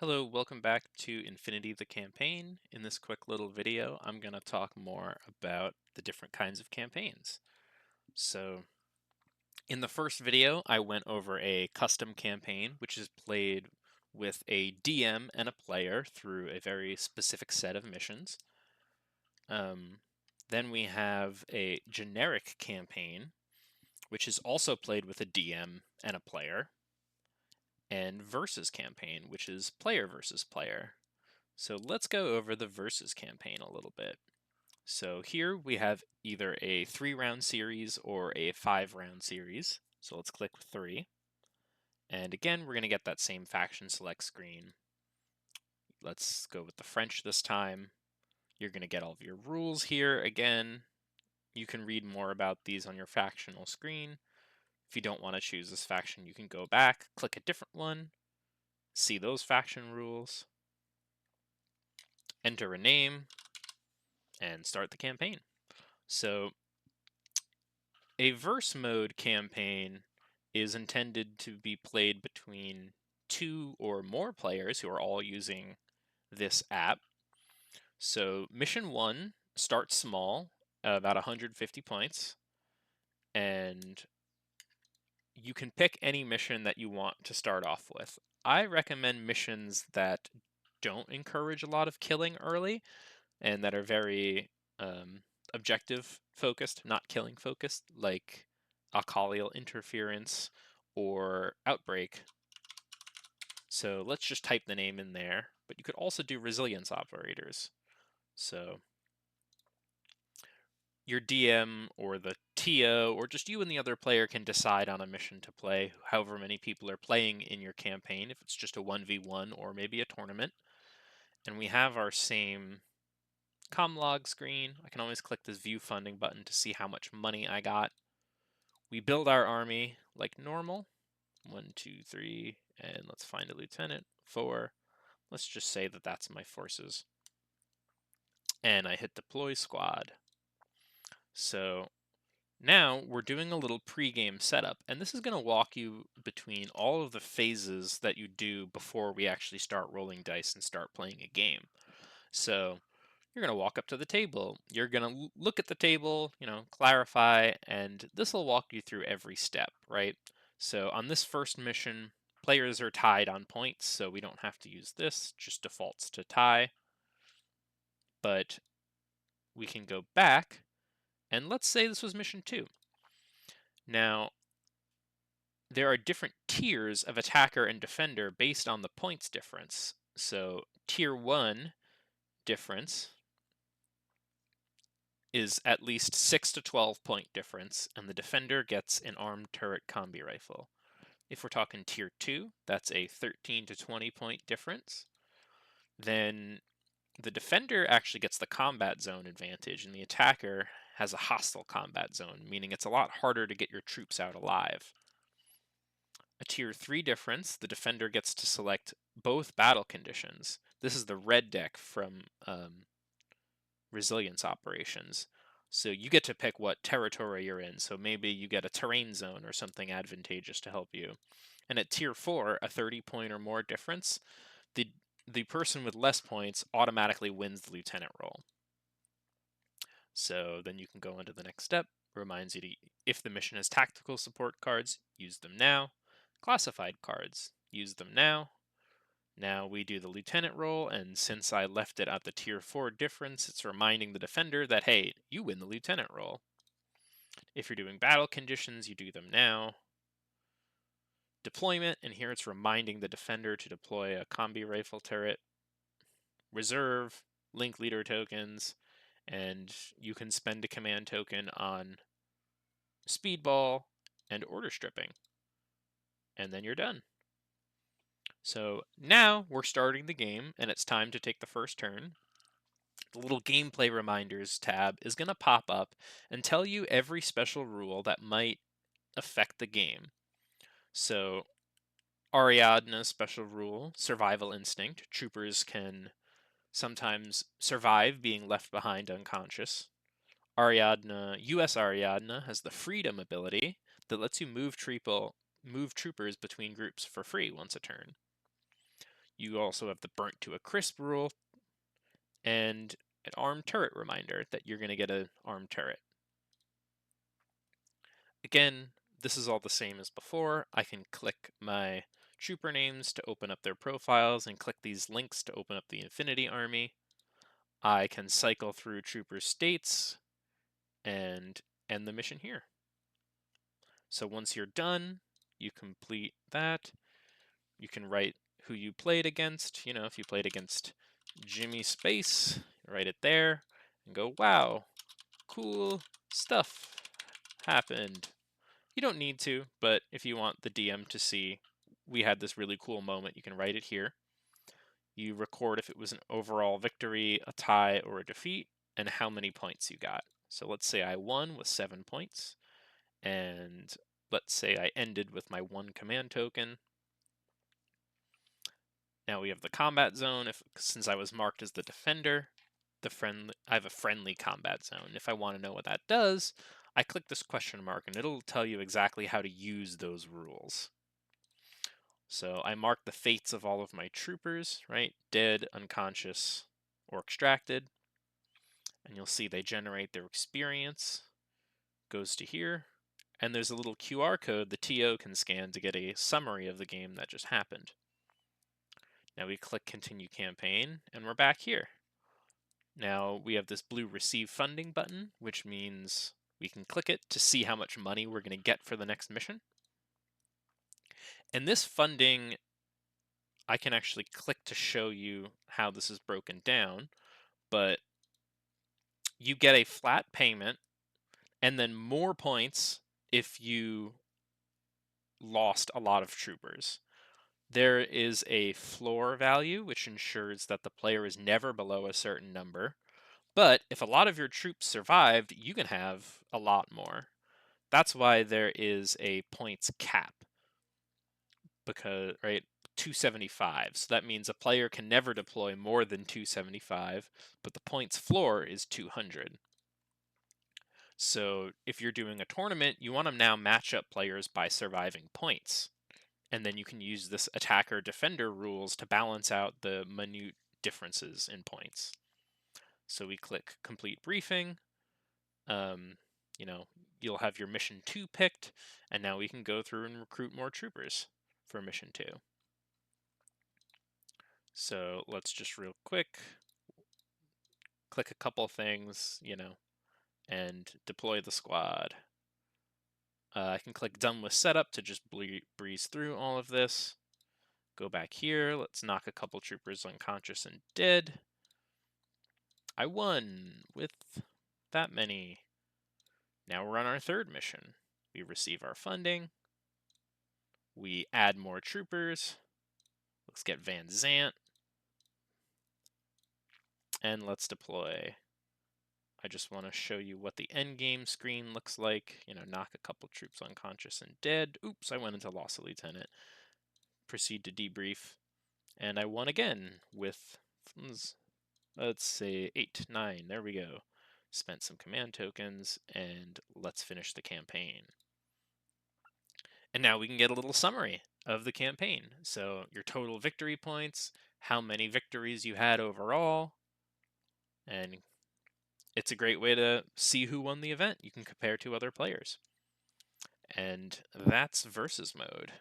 Hello, welcome back to Infinity the Campaign. In this quick little video, I'm going to talk more about the different kinds of campaigns. So, in the first video, I went over a custom campaign, which is played with a DM and a player through a very specific set of missions. Then we have a generic campaign, which is also played with a DM and a player, and versus campaign, which is player versus player. So let's go over the versus campaign a little bit. So here we have either a 3-round series or a 5-round series. So let's click 3. And again, we're going to get that same faction select screen. Let's go with the French this time. You're going to get all of your rules here again. You can read more about these on your factional screen. If you don't want to choose this faction, you can go back, click a different one, see those faction rules, enter a name, and start the campaign. So a verse mode campaign is intended to be played between 2 or more players who are all using this app. So mission 1 starts small, about 150 points, and you can pick any mission that you want to start off with. I recommend missions that don't encourage a lot of killing early and that are very objective focused, not killing focused, like alkalial interference or outbreak. So let's just type the name in there, but you could also do resilience operators. So your DM or the TO or just you and the other player can decide on a mission to play, however many people are playing in your campaign, if it's just a 1v1 or maybe a tournament. And we have our same Comlog screen. I can always click this view funding button to see how much money I got. We build our army like normal. 1, 2, 3, and let's find a lieutenant. 4. Let's just say that that's my forces. And I hit deploy squad. So now we're doing a little pre-game setup, and this is going to walk you between all of the phases that you do before we actually start rolling dice and start playing a game. So you're going to walk up to the table. You're going to look at the table, clarify, and this will walk you through every step, right? So on this first mission, players are tied on points, so we don't have to use this, just defaults to tie. But we can go back, and let's say this was mission 2. Now, there are different tiers of attacker and defender based on the points difference. So tier 1 difference is at least 6 to 12 point difference, and the defender gets an armed turret combi rifle. If we're talking tier 2, that's a 13 to 20 point difference. Then the defender actually gets the combat zone advantage, and the attacker has a hostile combat zone, meaning it's a lot harder to get your troops out alive. A tier 3 difference, the defender gets to select both battle conditions. This is the red deck from resilience operations. So you get to pick what territory you're in. So maybe you get a terrain zone or something advantageous to help you. And at tier 4, a 30 point or more difference, the person with less points automatically wins the lieutenant role. So then you can go into the next step. Reminds you to, if the mission has tactical support cards, use them now. Classified cards, use them now. Now we do the lieutenant role, and since I left it at the tier 4 difference, it's reminding the defender that, hey, you win the lieutenant role. If you're doing battle conditions, you do them now. Deployment, and here it's reminding the defender to deploy a combi rifle turret. Reserve, link leader tokens, and you can spend a command token on speedball and order stripping. And then you're done. So now we're starting the game, and it's time to take the first turn. The little gameplay reminders tab is going to pop up and tell you every special rule that might affect the game. So Ariadna's special rule, survival instinct. Troopers can sometimes survive being left behind unconscious. US Ariadna has the freedom ability that lets you move troopers between groups for free once a turn. You also have the burnt to a crisp rule and an armed turret reminder that you're going to get an armed turret. Again, this is all the same as before. I can click my trooper names to open up their profiles and click these links to open up the Infinity Army. I can cycle through trooper states and end the mission here. So once you're done, you complete that. You can write who you played against. You know, if you played against Jimmy Space, write it there and go, wow, cool stuff happened. You don't need to, but if you want the DM to see we had this really cool moment, you can write it here. You record if it was an overall victory, a tie, or a defeat, and how many points you got. So let's say I won with 7 points, and let's say I ended with my 1 command token. Now we have the combat zone. Since I was marked as the defender, I have a friendly combat zone. If I want to know what that does, I click this question mark and it'll tell you exactly how to use those rules. So I mark the fates of all of my troopers, right? Dead, unconscious, or extracted. And you'll see they generate their experience. Goes to here. And there's a little QR code the TO can scan to get a summary of the game that just happened. Now we click Continue Campaign, and we're back here. Now we have this blue Receive Funding button, which means we can click it to see how much money we're going to get for the next mission. And this funding, I can actually click to show you how this is broken down, but you get a flat payment and then more points if you lost a lot of troopers. There is a floor value, which ensures that the player is never below a certain number. But if a lot of your troops survived, you can have a lot more. That's why there is a points cap. Because, right, 275. So that means a player can never deploy more than 275, but the points floor is 200. So if you're doing a tournament, you want to now match up players by surviving points. And then you can use this attacker-defender rules to balance out the minute differences in points. So we click Complete Briefing. You know, you'll have your Mission 2 picked, and now we can go through and recruit more troopers for Mission 2. So let's just real quick click a couple things, you know, and deploy the squad. I can click Done with Setup to just breeze through all of this. Go back here. Let's knock a couple troopers unconscious and dead. I won with that many. Now we're on our third mission. We receive our funding. We add more troopers. Let's get Van Zant. And let's deploy. I just want to show you what the end game screen looks like. You know, knock a couple troops unconscious and dead. Oops, I went into loss a lieutenant. Proceed to debrief. And I won again with, let's say, 8, 9. There we go. Spent some command tokens, and let's finish the campaign. And now we can get a little summary of the campaign. So your total victory points, how many victories you had overall, and it's a great way to see who won the event. You can compare to other players. And that's versus mode.